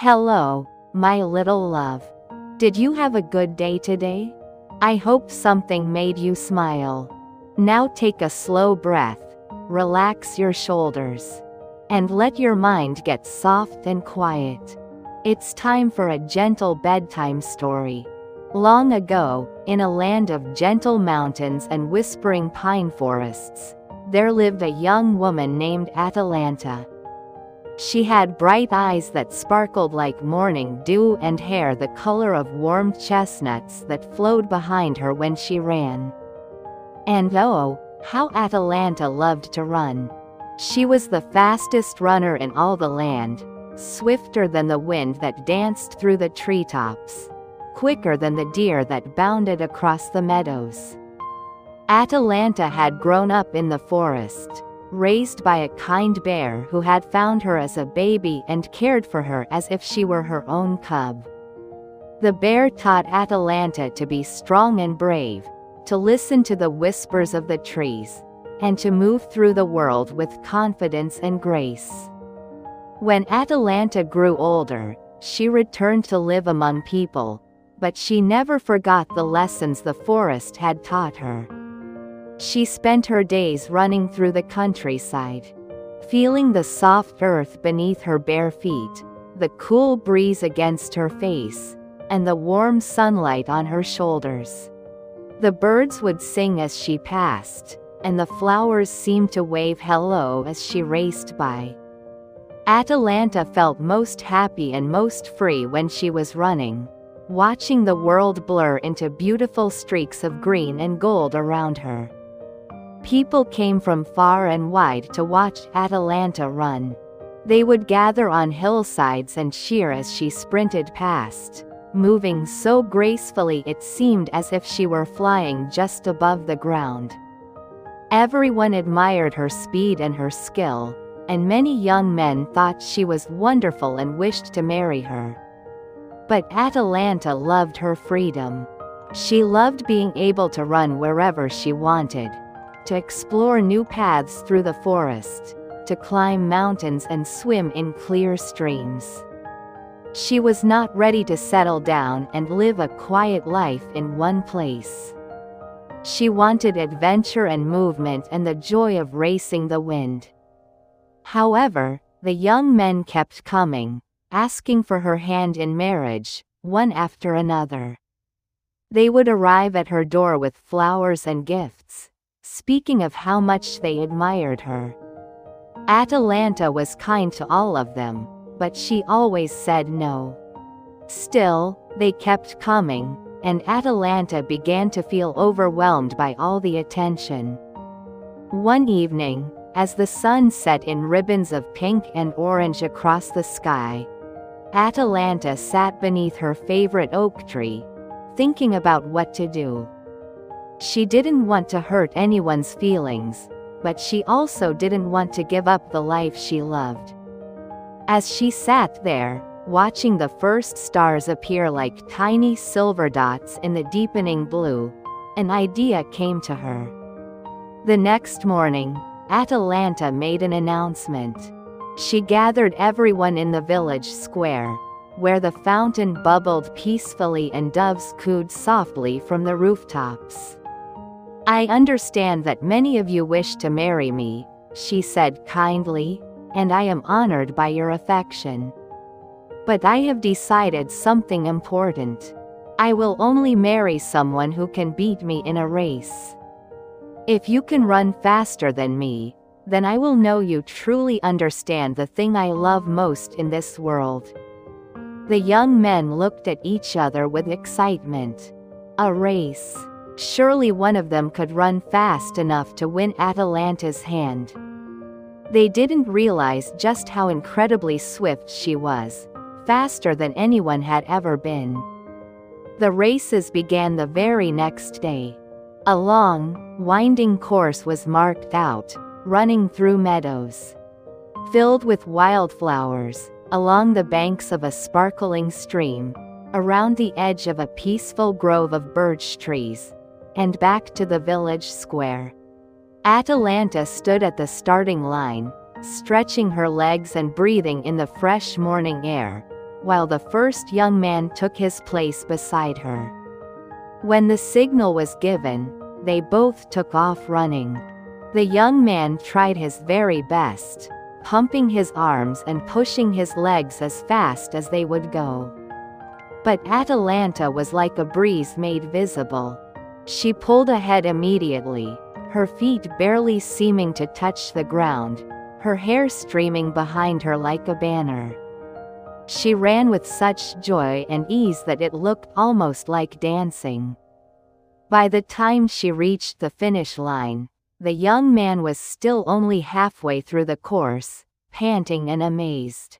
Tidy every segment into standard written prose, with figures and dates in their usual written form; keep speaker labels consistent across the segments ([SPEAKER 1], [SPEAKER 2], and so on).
[SPEAKER 1] Hello, my little love. Did you have a good day today? I hope something made you smile. Now take a slow breath, relax your shoulders, and let your mind get soft and quiet. It's time for a gentle bedtime story. Long ago, in a land of gentle mountains and whispering pine forests, there lived a young woman named Atalanta. She had bright eyes that sparkled like morning dew and hair the color of warm chestnuts that flowed behind her when she ran. And oh, how Atalanta loved to run! She was the fastest runner in all the land, swifter than the wind that danced through the treetops, quicker than the deer that bounded across the meadows. Atalanta had grown up in the forest, raised by a kind bear who had found her as a baby and cared for her as if she were her own cub. The bear taught Atalanta to be strong and brave, to listen to the whispers of the trees, and to move through the world with confidence and grace. When Atalanta grew older, she returned to live among people, but she never forgot the lessons the forest had taught her. She spent her days running through the countryside, feeling the soft earth beneath her bare feet, the cool breeze against her face, and the warm sunlight on her shoulders. The birds would sing as she passed, and the flowers seemed to wave hello as she raced by. Atalanta felt most happy and most free when she was running, watching the world blur into beautiful streaks of green and gold around her. People came from far and wide to watch Atalanta run. They would gather on hillsides and cheer as she sprinted past, moving so gracefully it seemed as if she were flying just above the ground. Everyone admired her speed and her skill, and many young men thought she was wonderful and wished to marry her. But Atalanta loved her freedom. She loved being able to run wherever she wanted, to explore new paths through the forest, to climb mountains and swim in clear streams. She was not ready to settle down and live a quiet life in one place. She wanted adventure and movement and the joy of racing the wind. However, the young men kept coming, asking for her hand in marriage, one after another. They would arrive at her door with flowers and gifts, speaking of how much they admired her. Atalanta was kind to all of them, but she always said no. Still, they kept coming, and Atalanta began to feel overwhelmed by all the attention. One evening, as the sun set in ribbons of pink and orange across the sky, Atalanta sat beneath her favorite oak tree, thinking about what to do. She didn't want to hurt anyone's feelings, but she also didn't want to give up the life she loved. As she sat there, watching the first stars appear like tiny silver dots in the deepening blue, an idea came to her. The next morning, Atalanta made an announcement. She gathered everyone in the village square, where the fountain bubbled peacefully and doves cooed softly from the rooftops. "I understand that many of you wish to marry me," she said kindly, "and I am honored by your affection. But I have decided something important. I will only marry someone who can beat me in a race. If you can run faster than me, then I will know you truly understand the thing I love most in this world." The young men looked at each other with excitement. A race. Surely one of them could run fast enough to win Atalanta's hand. They didn't realize just how incredibly swift she was, faster than anyone had ever been. The races began the very next day. A long, winding course was marked out, running through meadows filled with wildflowers, along the banks of a sparkling stream, around the edge of a peaceful grove of birch trees, and back to the village square. Atalanta stood at the starting line, stretching her legs and breathing in the fresh morning air, while the first young man took his place beside her. When the signal was given, they both took off running. The young man tried his very best, pumping his arms and pushing his legs as fast as they would go. But Atalanta was like a breeze made visible. She pulled ahead immediately, her feet barely seeming to touch the ground, her hair streaming behind her like a banner. She ran with such joy and ease that it looked almost like dancing. By the time she reached the finish line, the young man was still only halfway through the course, panting and amazed.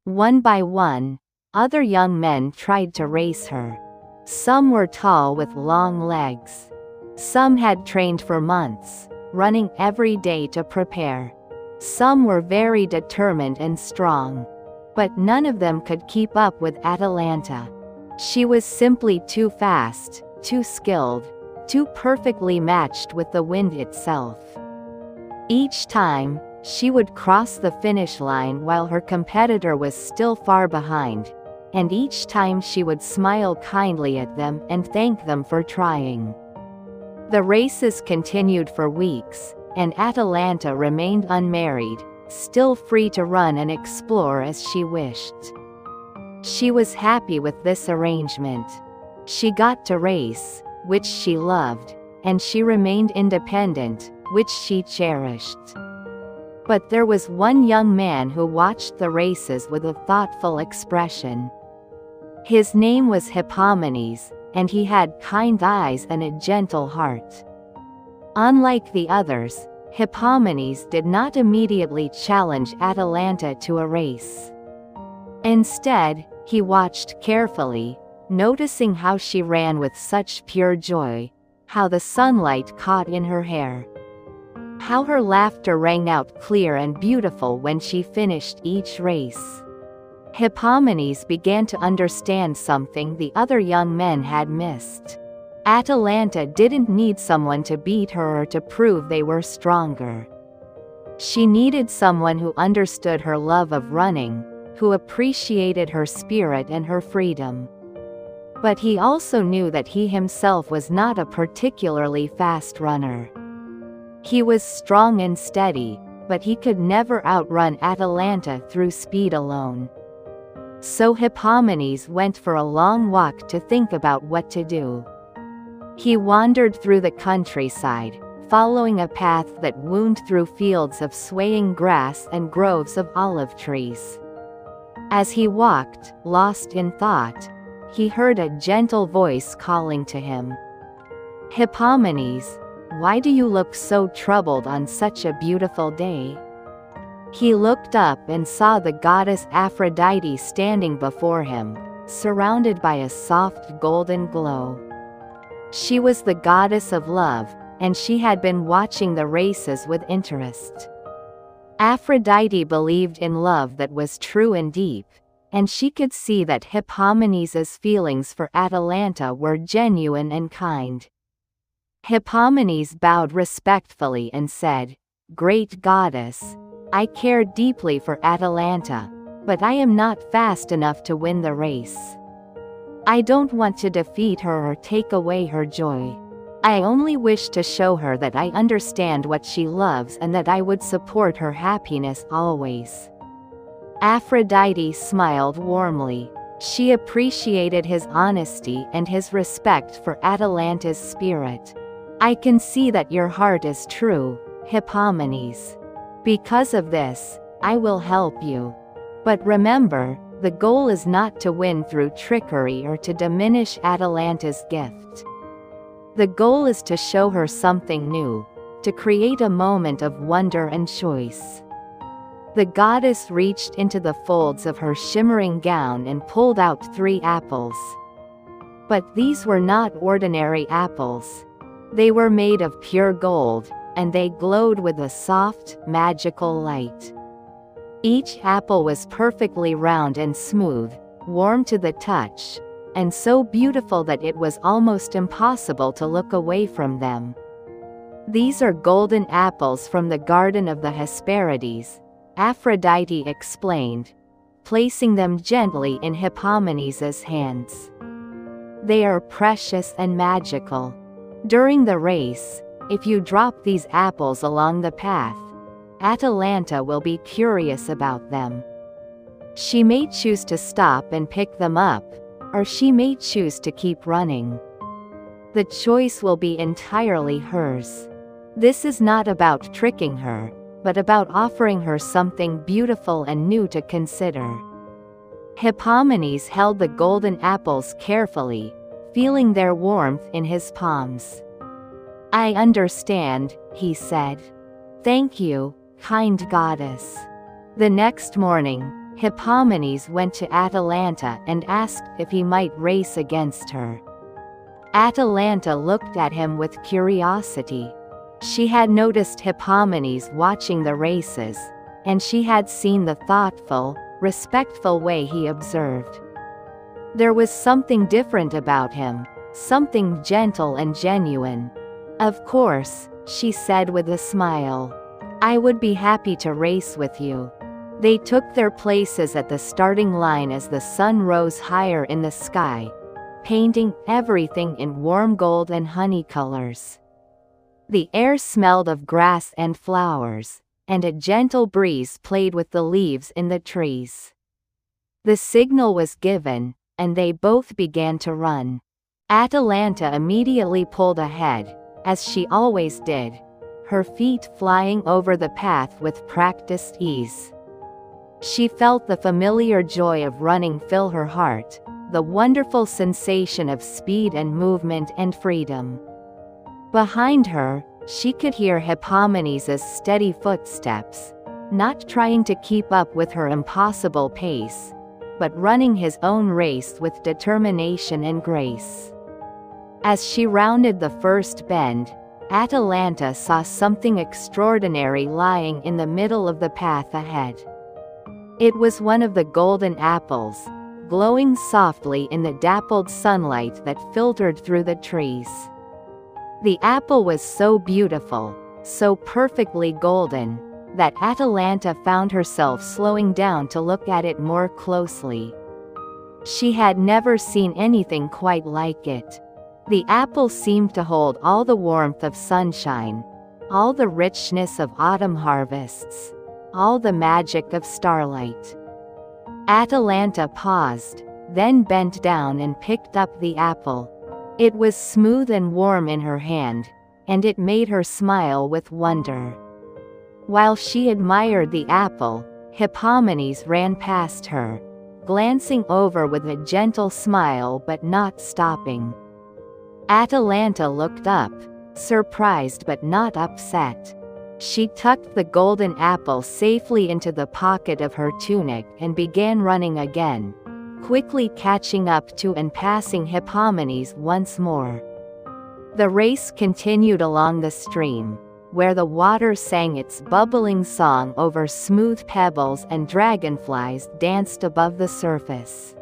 [SPEAKER 1] One by one, other young men tried to race her. Some were tall with long legs. Some had trained for months, running every day to prepare. Some were very determined and strong. But none of them could keep up with Atalanta. She was simply too fast, too skilled, too perfectly matched with the wind itself. Each time, she would cross the finish line while her competitor was still far behind, and each time she would smile kindly at them and thank them for trying. The races continued for weeks, and Atalanta remained unmarried, still free to run and explore as she wished. She was happy with this arrangement. She got to race, which she loved, and she remained independent, which she cherished. But there was one young man who watched the races with a thoughtful expression. His name was Hippomenes, and he had kind eyes and a gentle heart. Unlike the others, Hippomenes did not immediately challenge Atalanta to a race. Instead, he watched carefully, noticing how she ran with such pure joy, how the sunlight caught in her hair, how her laughter rang out clear and beautiful when she finished each race. Hippomenes began to understand something the other young men had missed. Atalanta didn't need someone to beat her or to prove they were stronger. She needed someone who understood her love of running, who appreciated her spirit and her freedom. But he also knew that he himself was not a particularly fast runner. He was strong and steady, but he could never outrun Atalanta through speed alone. So Hippomenes went for a long walk to think about what to do. He wandered through the countryside, following a path that wound through fields of swaying grass and groves of olive trees. As he walked, lost in thought, he heard a gentle voice calling to him. "Hippomenes, why do you look so troubled on such a beautiful day?" He looked up and saw the goddess Aphrodite standing before him, surrounded by a soft golden glow. She was the goddess of love, and she had been watching the races with interest. Aphrodite believed in love that was true and deep, and she could see that Hippomenes' feelings for Atalanta were genuine and kind. Hippomenes bowed respectfully and said, "Great goddess, I care deeply for Atalanta, but I am not fast enough to win the race. I don't want to defeat her or take away her joy. I only wish to show her that I understand what she loves and that I would support her happiness always." Aphrodite smiled warmly. She appreciated his honesty and his respect for Atalanta's spirit. "I can see that your heart is true, Hippomenes. Because of this, I will help you. But remember, the goal is not to win through trickery or to diminish Atalanta's gift. The goal is to show her something new, to create a moment of wonder and choice." The goddess reached into the folds of her shimmering gown and pulled out 3 apples. But these were not ordinary apples. They were made of pure gold, and they glowed with a soft, magical light. Each apple was perfectly round and smooth, warm to the touch, and so beautiful that it was almost impossible to look away from them. "These are golden apples from the garden of the Hesperides," Aphrodite explained. placing them gently in Hippomenes' hands. They are precious and magical. During the race, if you drop these apples along the path, Atalanta will be curious about them. She may choose to stop and pick them up, or she may choose to keep running. The choice will be entirely hers. This is not about tricking her, but about offering her something beautiful and new to consider. Hippomenes held the golden apples carefully, feeling their warmth in his palms. "I understand," he said. "Thank you, kind goddess." The next morning, Hippomenes went to Atalanta and asked if he might race against her. Atalanta looked at him with curiosity. She had noticed Hippomenes watching the races, and she had seen the thoughtful, respectful way he observed. There was something different about him, something gentle and genuine. "Of course," she said with a smile. "I would be happy to race with you." They took their places at the starting line as the sun rose higher in the sky, painting everything in warm gold and honey colors. The air smelled of grass and flowers, and a gentle breeze played with the leaves in the trees. The signal was given, and they both began to run. Atalanta immediately pulled ahead, as she always did, her feet flying over the path with practiced ease. She felt the familiar joy of running fill her heart, the wonderful sensation of speed and movement and freedom. Behind her, she could hear Hippomenes' steady footsteps, not trying to keep up with her impossible pace, but running his own race with determination and grace. As she rounded the first bend, Atalanta saw something extraordinary lying in the middle of the path ahead. It was one of the golden apples, glowing softly in the dappled sunlight that filtered through the trees. The apple was so beautiful, so perfectly golden, that Atalanta found herself slowing down to look at it more closely. She had never seen anything quite like it. The apple seemed to hold all the warmth of sunshine, all the richness of autumn harvests, all the magic of starlight. Atalanta paused, then bent down and picked up the apple. It was smooth and warm in her hand, and it made her smile with wonder. While she admired the apple, Hippomenes ran past her, glancing over with a gentle smile but not stopping. Atalanta looked up, surprised but not upset. She tucked the golden apple safely into the pocket of her tunic and began running again, quickly catching up to and passing Hippomenes once more. The race continued along the stream, where the water sang its bubbling song over smooth pebbles and dragonflies danced above the surface.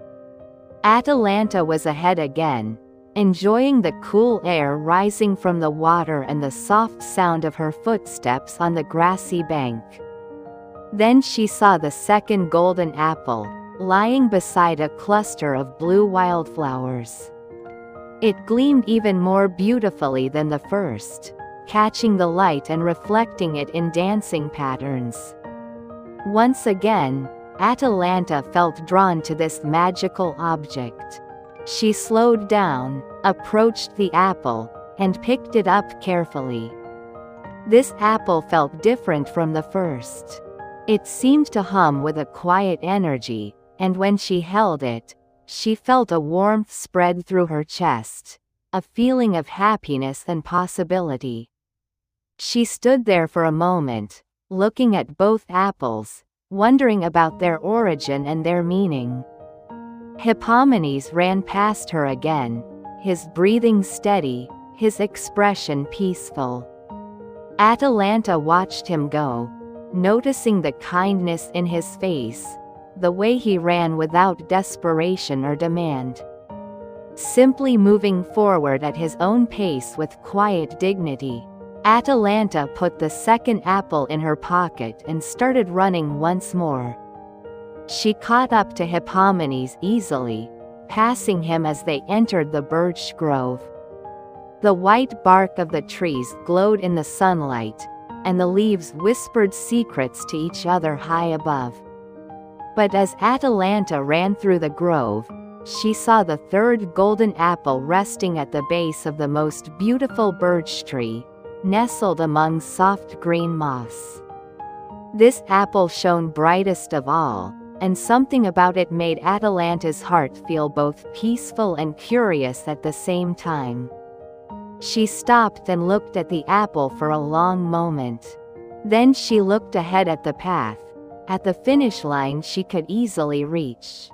[SPEAKER 1] Atalanta was ahead again, enjoying the cool air rising from the water and the soft sound of her footsteps on the grassy bank. Then she saw the second golden apple, lying beside a cluster of blue wildflowers. It gleamed even more beautifully than the first, catching the light and reflecting it in dancing patterns. Once again, Atalanta felt drawn to this magical object. She slowed down, approached the apple, and picked it up carefully. This apple felt different from the first. It seemed to hum with a quiet energy, and when she held it, she felt a warmth spread through her chest, a feeling of happiness and possibility. She stood there for a moment, looking at both apples, wondering about their origin and their meaning. Hippomenes ran past her again, his breathing steady, his expression peaceful. Atalanta watched him go, noticing the kindness in his face, the way he ran without desperation or demand. Simply moving forward at his own pace with quiet dignity, Atalanta put the second apple in her pocket and started running once more. She caught up to Hippomenes easily, passing him as they entered the birch grove. The white bark of the trees glowed in the sunlight, and the leaves whispered secrets to each other high above. But as Atalanta ran through the grove, she saw the third golden apple resting at the base of the most beautiful birch tree, nestled among soft green moss. This apple shone brightest of all, and something about it made Atalanta's heart feel both peaceful and curious at the same time. She stopped and looked at the apple for a long moment. Then she looked ahead at the path, at the finish line she could easily reach.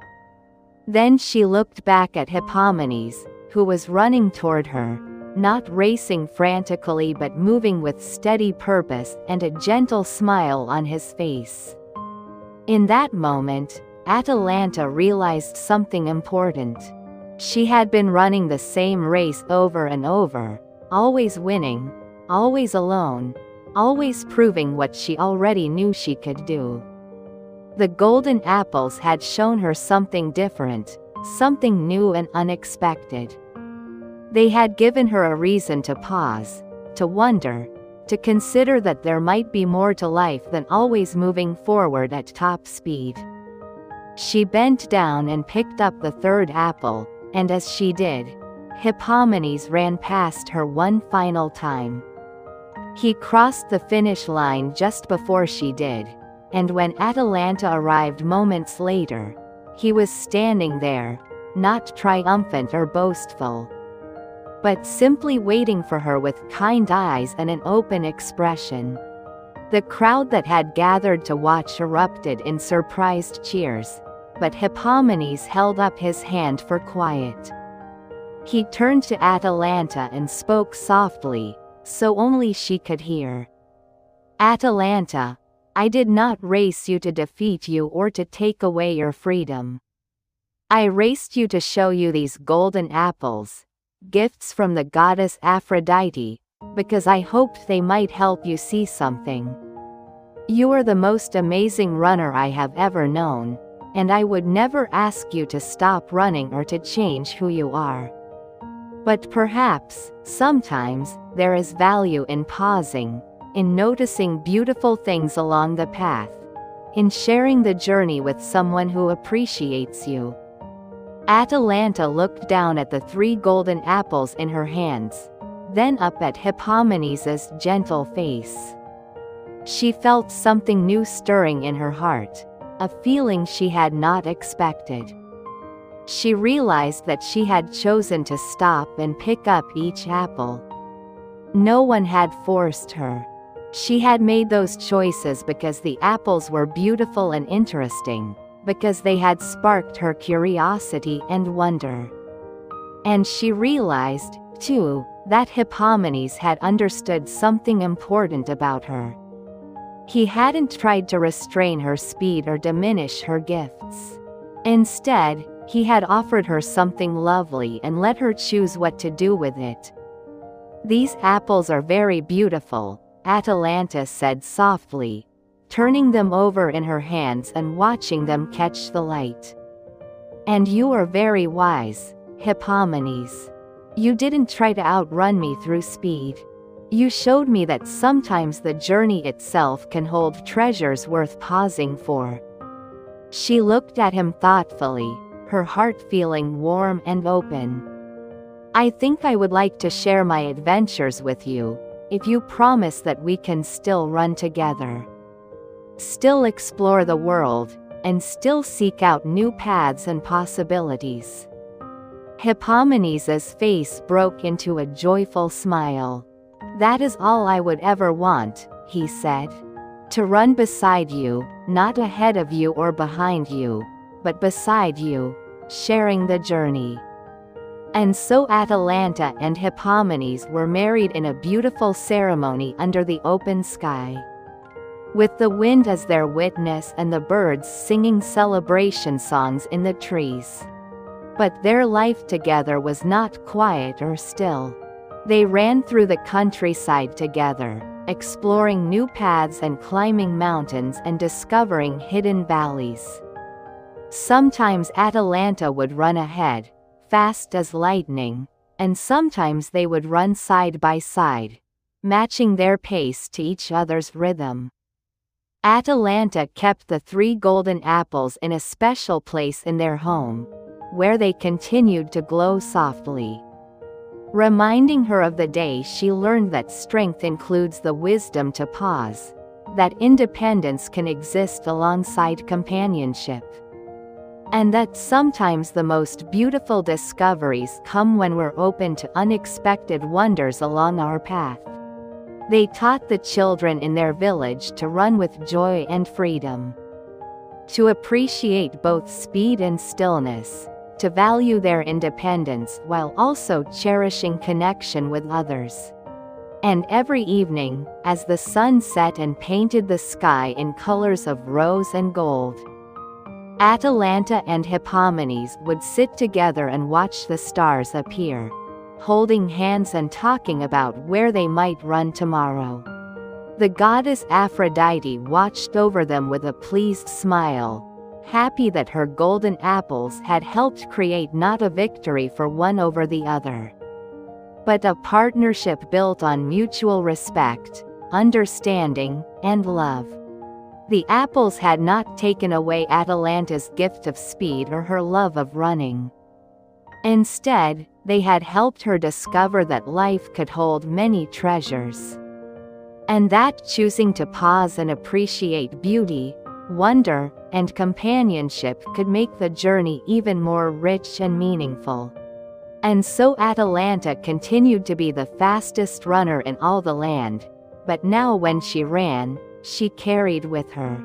[SPEAKER 1] Then she looked back at Hippomenes, who was running toward her, not racing frantically but moving with steady purpose and a gentle smile on his face. In that moment, Atalanta realized something important. She had been running the same race over and over, always winning, always alone, always proving what she already knew she could do. The golden apples had shown her something different, something new and unexpected. They had given her a reason to pause, to wonder, to consider that there might be more to life than always moving forward at top speed. She bent down and picked up the third apple, and as she did, Hippomenes ran past her one final time. He crossed the finish line just before she did, and when Atalanta arrived moments later, he was standing there, not triumphant or boastful, but simply waiting for her with kind eyes and an open expression. The crowd that had gathered to watch erupted in surprised cheers, but Hippomenes held up his hand for quiet. He turned to Atalanta and spoke softly, so only she could hear. "Atalanta, I did not race you to defeat you or to take away your freedom. I raced you to show you these golden apples, gifts from the goddess Aphrodite, because I hoped they might help you see something. You are the most amazing runner I have ever known, and I would never ask you to stop running or to change who you are. But perhaps, sometimes, there is value in pausing, in noticing beautiful things along the path, in sharing the journey with someone who appreciates you." Atalanta looked down at the 3 golden apples in her hands, then up at Hippomenes's gentle face. She felt something new stirring in her heart, a feeling she had not expected. She realized that she had chosen to stop and pick up each apple. No one had forced her. She had made those choices because the apples were beautiful and interesting, because they had sparked her curiosity and wonder. And she realized, too, that Hippomenes had understood something important about her. He hadn't tried to restrain her speed or diminish her gifts. Instead, he had offered her something lovely and let her choose what to do with it. "These apples are very beautiful," Atalanta said softly, turning them over in her hands and watching them catch the light. "And you are very wise, Hippomenes. You didn't try to outrun me through speed. You showed me that sometimes the journey itself can hold treasures worth pausing for." She looked at him thoughtfully, her heart feeling warm and open. "I think I would like to share my adventures with you, if you promise that we can still run together. Still explore the world, and still seek out new paths and possibilities." Hippomenes's face broke into a joyful smile. "That is all I would ever want," he said. "To run beside you, not ahead of you or behind you, but beside you, sharing the journey." And so Atalanta and Hippomenes were married in a beautiful ceremony under the open sky, with the wind as their witness and the birds singing celebration songs in the trees. But their life together was not quiet or still. They ran through the countryside together, exploring new paths and climbing mountains and discovering hidden valleys. Sometimes Atalanta would run ahead, fast as lightning, and sometimes they would run side by side, matching their pace to each other's rhythm. Atalanta kept the 3 golden apples in a special place in their home, where they continued to glow softly, reminding her of the day she learned that strength includes the wisdom to pause, that independence can exist alongside companionship, and that sometimes the most beautiful discoveries come when we're open to unexpected wonders along our path. They taught the children in their village to run with joy and freedom, to appreciate both speed and stillness, to value their independence while also cherishing connection with others. And every evening, as the sun set and painted the sky in colors of rose and gold, Atalanta and Hippomenes would sit together and watch the stars appear, holding hands and talking about where they might run tomorrow. The goddess Aphrodite watched over them with a pleased smile, happy that her golden apples had helped create not a victory for one over the other, but a partnership built on mutual respect, understanding, and love. The apples had not taken away Atalanta's gift of speed or her love of running. Instead, they had helped her discover that life could hold many treasures, and that choosing to pause and appreciate beauty, wonder, and companionship could make the journey even more rich and meaningful. And so Atalanta continued to be the fastest runner in all the land, but now when she ran, she carried with her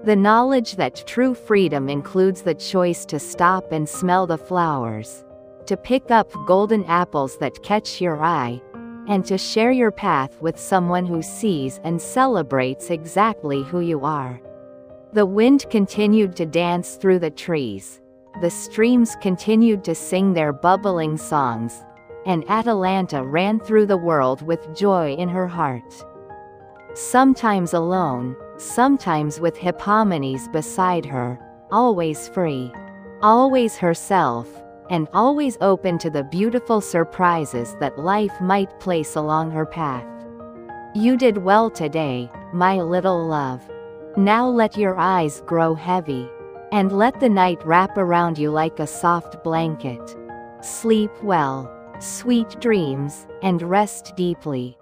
[SPEAKER 1] the knowledge that true freedom includes the choice to stop and smell the flowers, to pick up golden apples that catch your eye, and to share your path with someone who sees and celebrates exactly who you are. The wind continued to dance through the trees, the streams continued to sing their bubbling songs, and Atalanta ran through the world with joy in her heart. Sometimes alone, sometimes with Hippomenes beside her, always free, always herself, and always open to the beautiful surprises that life might place along her path. You did well today, my little love. Now let your eyes grow heavy, and let the night wrap around you like a soft blanket. Sleep well, sweet dreams, and rest deeply.